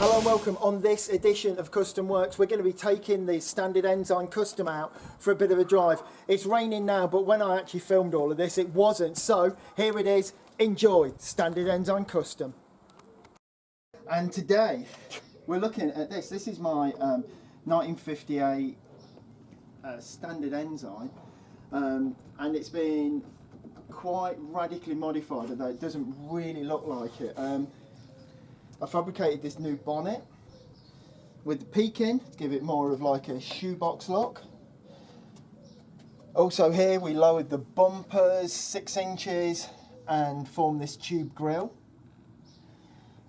Hello and welcome. On this edition of Custom Works, we're going to be taking the Standard Ensign Kustom out for a bit of a drive. It's raining now, but when I actually filmed all of this, it wasn't. So here it is. Enjoy Standard Ensign Kustom. And today we're looking at this. This is my 1958 Standard Ensign, and it's been quite radically modified, although it doesn't really look like it. I fabricated this new bonnet with the peak in to give it more of like a shoebox look. Also here we lowered the bumpers 6 inches and formed this tube grille.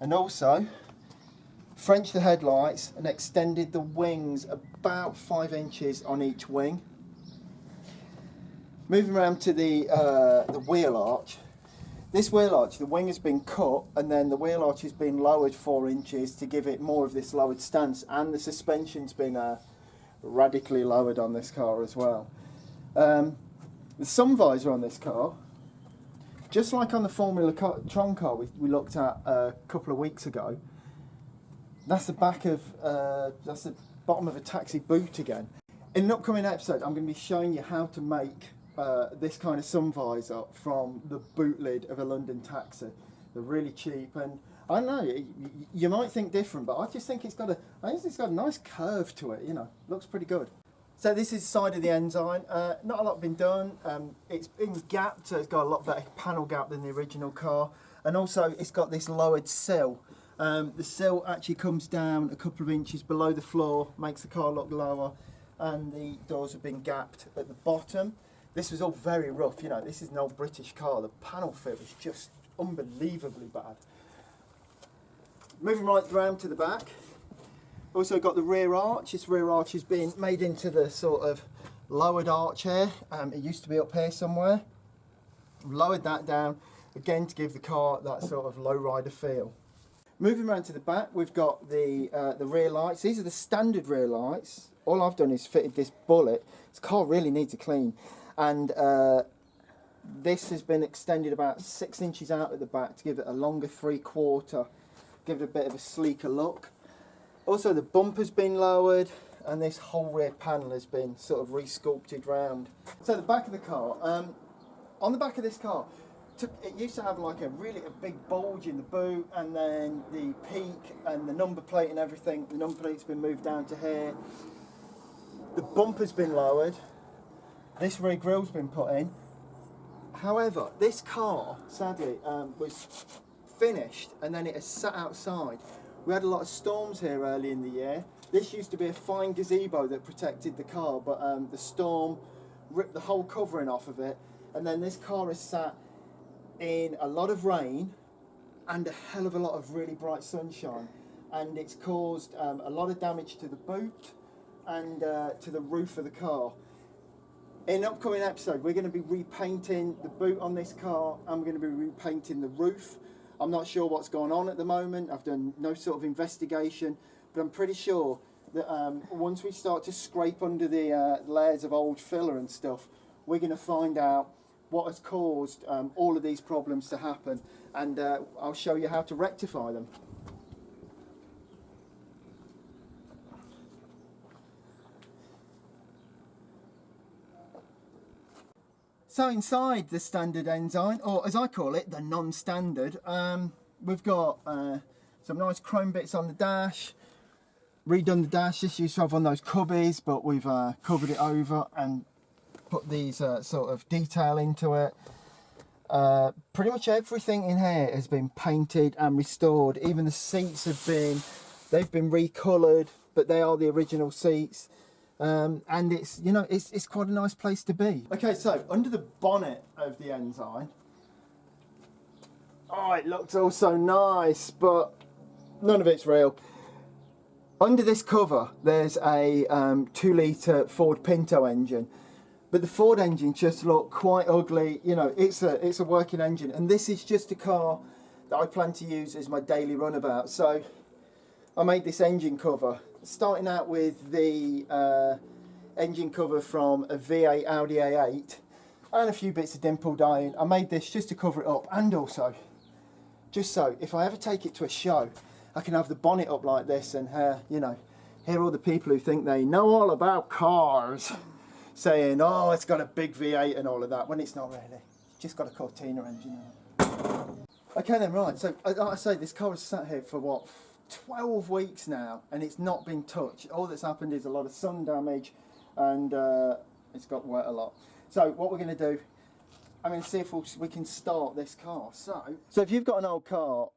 And also Frenched the headlights and extended the wings about 5 inches on each wing. Moving around to the wheel arch. This wheel arch, the wing has been cut and then the wheel arch has been lowered 4 inches to give it more of this lowered stance, and the suspension's been radically lowered on this car as well. The sun visor on this car, just like on the Formula Tron car we looked at a couple of weeks ago, that's the back of, that's the bottom of a taxi boot again. In an upcoming episode I'm going to be showing you how to make this kind of sun visor from the boot lid of a London taxi. They're really cheap, and I know you might think different, but I just think it's got a nice curve to it. You know, looks pretty good. So this is the side of the Ensign. Not a lot been done. It's been gapped, so it's got a lot better panel gap than the original car, and also it's got this lowered sill. The sill actually comes down a couple of inches below the floor, makes the car look lower, and the doors have been gapped at the bottom. This was all very rough, you know, this is an old British car. The panel fit was just unbelievably bad. Moving right round to the back. Also got the rear arch. This rear arch has been made into the sort of lowered arch here. It used to be up here somewhere. Lowered that down, again to give the car that sort of lowrider feel. Moving around to the back, we've got the rear lights. These are the standard rear lights. All I've done is fitted this bullet. This car really needs a clean. And this has been extended about 6 inches out at the back to give it a longer 3/4, give it a bit of a sleeker look. Also the bumper's been lowered and this whole rear panel has been sort of re-sculpted round. So the back of the car, on the back of this car, it used to have like a big bulge in the boot, and then the peak and the number plate and everything. The number plate's been moved down to here. The bumper's been lowered. This rear grille's been put in. However, this car, sadly, was finished and then it has sat outside. We had a lot of storms here early in the year. This used to be a fine gazebo that protected the car, but the storm ripped the whole covering off of it, and then this car has sat in a lot of rain and a hell of a lot of really bright sunshine, and it's caused a lot of damage to the boot and to the roof of the car. In an upcoming episode, we're going to be repainting the boot on this car, and we're going to be repainting the roof. I'm not sure what's going on at the moment. I've done no sort of investigation, but I'm pretty sure that once we start to scrape under the layers of old filler and stuff, we're going to find out what has caused all of these problems to happen, and I'll show you how to rectify them. So inside the Standard Ensign, or as I call it, the non-standard, we've got some nice chrome bits on the dash, redone the dash. This used to have one of those cubbies, but we've covered it over and put these sort of detail into it. Pretty much everything in here has been painted and restored. Even the seats they've been recoloured, but they are the original seats. And it's, you know, it's quite a nice place to be. Okay, so under the bonnet of the Ensign, oh, it looks all so nice, but none of it's real. Under this cover, there's a 2-litre Ford Pinto engine, but the Ford engine just looked quite ugly. You know, it's a working engine, and this is just a car that I plan to use as my daily runabout. So I made this engine cover, starting out with the engine cover from a V8 Audi A8 and a few bits of dimpled iron. I made this just to cover it up, and also just so if I ever take it to a show I can have the bonnet up like this and, you know, hear all the people who think they know all about cars saying, oh, it's got a big V8 and all of that, when it's not really. It's just got a Cortina engine in it. Okay then, right, so like I say, this car has sat here for what, 12 weeks now, and it's not been touched. All that's happened is a lot of sun damage, and it's got wet a lot. So what we're going to do, I'm going to see if we can start this car. So if you've got an old car,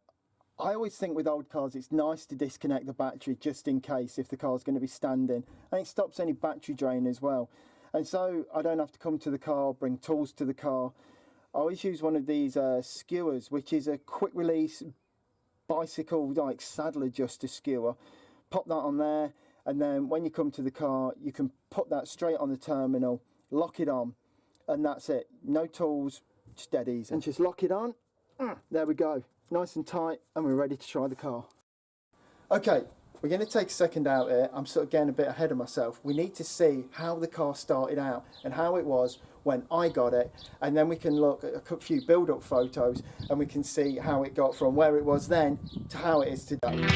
I always think with old cars it's nice to disconnect the battery just in case if the car's going to be standing, and it stops any battery drain as well. And so I don't have to come to the car, bring tools to the car. I always use one of these skewers, which is a quick release bicycle like saddle adjuster skewer. Pop that on there, and then when you come to the car you can put that straight on the terminal, lock it on, and that's it. No tools, steadies, and just lock it on. There we go, nice and tight, and we're ready to try the car. Okay, we're going to take a second out here. I'm sort of getting a bit ahead of myself. We need to see how the car started out and how it was when I got it, and then we can look at a few build-up photos and we can see how it got from where it was then to how it is today.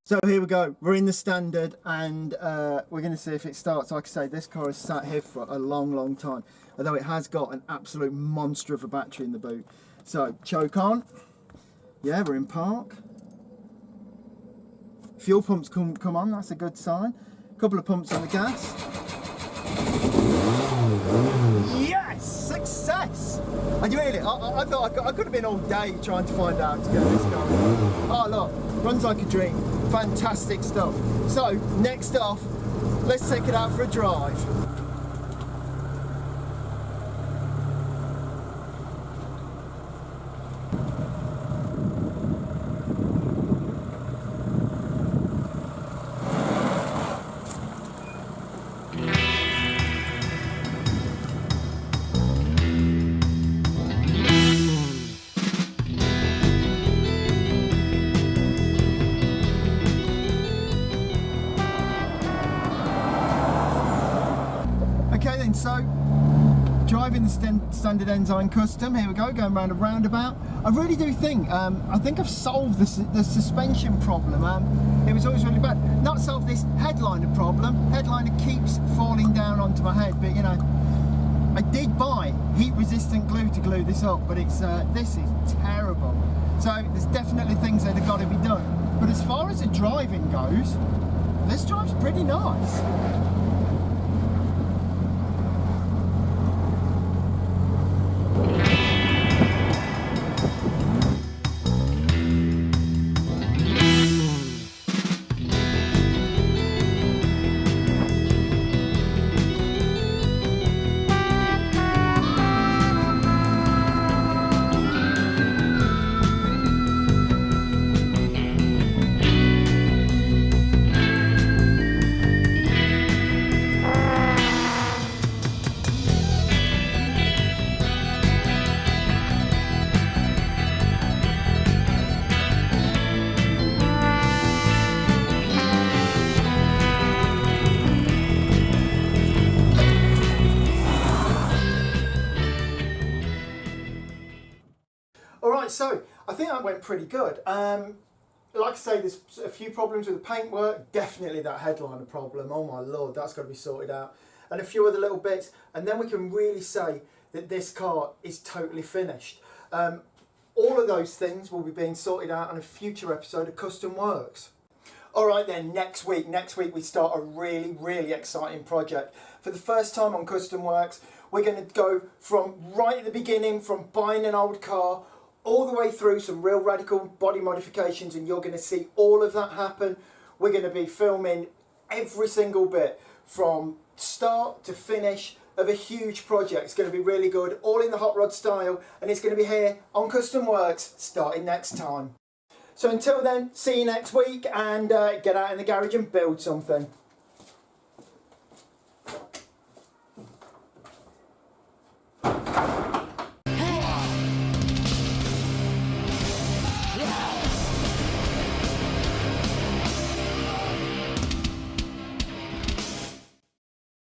So here we go, we're in the Standard, and we're going to see if it starts. Like I say, this car has sat here for a long time, although it has got an absolute monster of a battery in the boot. So, choke on. Yeah, we're in park. Fuel pumps come on, that's a good sign. A couple of pumps on the gas. Yes! Success! And really, I thought I could have been all day trying to find out to get this going. Oh look, runs like a dream. Fantastic stuff. So, next off, let's take it out for a drive. Okay then, so driving the Standard Ensign Kustom, here we go, going round a roundabout. I really do think, I think I've solved the suspension problem. It was always really bad. Not solved this headliner problem. Headliner keeps falling down onto my head, but you know, I did buy heat resistant glue to glue this up, but it's this is terrible. So there's definitely things that have got to be done. But as far as the driving goes, this drive's pretty nice. Alright, so I think that went pretty good. Like I say, there's a few problems with the paintwork, definitely that headliner problem, oh my lord, that's got to be sorted out, and a few other little bits, and then we can really say that this car is totally finished. All of those things will be being sorted out on a future episode of Kustom Works. Alright then, next week we start a really exciting project. For the first time on Kustom Works, we're going to go from right at the beginning, from buying an old car, all the way through some real radical body modifications, and you're going to see all of that happen. We're going to be filming every single bit from start to finish of a huge project. It's going to be really good, all in the hot rod style, and it's going to be here on Kustom Works starting next time. So until then, see you next week, and get out in the garage and build something.